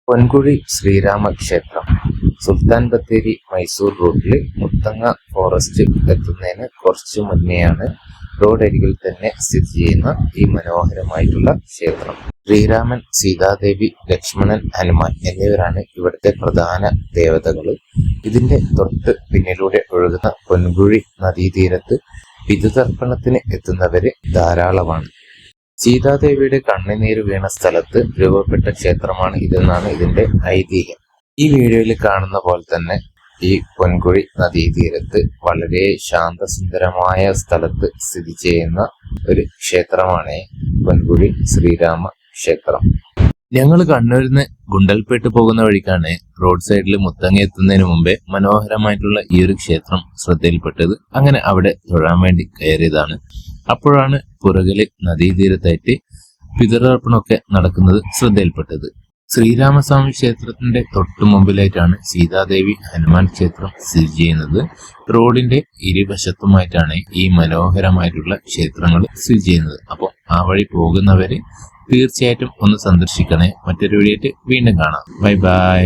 Ponkuzhi ശ്രീരാമക്ഷേത്രം Sultan Bathery Mysore റൂട്ടില് Muthanga forest എത്തുന്നതിന് കുറച്ചു മുന്നെയാണ് റോഡരികിൽ തന്നെ സ്ഥിതി ചെയ്യുന്ന ഈ മനോഹരമായിട്ടുള്ള ക്ഷേത്രം. ശ്രീരാമൻ, സീതാദേവി, ലക്ഷ്മണൻ, ഹനുമാൻ എന്നിവരാണ് ഇവിടുത്തെ പ്രധാന ദേവതകൾ. ഇതിന്റെ തൊട്ട് പിന്നിലൂടെ ഒഴുകുന്ന പൊൻകുഴി നദീതീരത്ത് പിതൃതർപ്പണത്തിന് എത്തുന്നവര് ധാരാളമാണ്. സീതാദേവിയുടെ കണ്ണുനീര് വീണ സ്ഥലത്ത് രൂപപ്പെട്ട ക്ഷേത്രമാണ് ഇതെന്നാണ് ഇതിന്റെ ഐതിഹ്യം. ഈ വീഡിയോയിൽ കാണുന്ന പോലെ തന്നെ ഈ പൊൻകുഴി നദീതീരത്ത് വളരെ ശാന്തസുന്ദരമായ സ്ഥലത്ത് സ്ഥിതി ചെയ്യുന്ന ഒരു ക്ഷേത്രമാണ് പൊൻകുഴി ശ്രീരാമ ക്ഷേത്രം. ഞങ്ങൾ കണ്ണൂരിൽ നിന്ന് ഗുണ്ടൽപേട്ട് പോകുന്ന വഴിക്കാണ് റോഡ് സൈഡിൽ മുത്തങ്ങ എത്തുന്നതിന് മുമ്പേ മനോഹരമായിട്ടുള്ള ഈ ഒരു ക്ഷേത്രം ശ്രദ്ധയിൽപ്പെട്ടത്. അങ്ങനെ അവിടെ തൊഴാൻ വേണ്ടി കയറിയതാണ്. അപ്പോഴാണ് പുറകില് നദീതീരത്തായിട്ട് പിതൃതർപ്പണമൊക്കെ നടക്കുന്നത് ശ്രദ്ധയിൽപ്പെട്ടത്. ശ്രീരാമസ്വാമി ക്ഷേത്രത്തിന്റെ തൊട്ടു മുമ്പിലായിട്ടാണ് സീതാദേവി ഹനുമാൻ ക്ഷേത്രം സ്ഥിതി ചെയ്യുന്നത്. റോഡിന്റെ ഇരുവശത്തുമായിട്ടാണ് ഈ മനോഹരമായിട്ടുള്ള ക്ഷേത്രങ്ങൾ സ്ഥിതി ചെയ്യുന്നത്. അപ്പോൾ ആ വഴി പോകുന്നവര് തീർച്ചയായിട്ടും ഒന്ന് സന്ദർശിക്കണേ. മറ്റൊരു വീഡിയോ ആയിട്ട് വീണ്ടും കാണാം. Bye bye.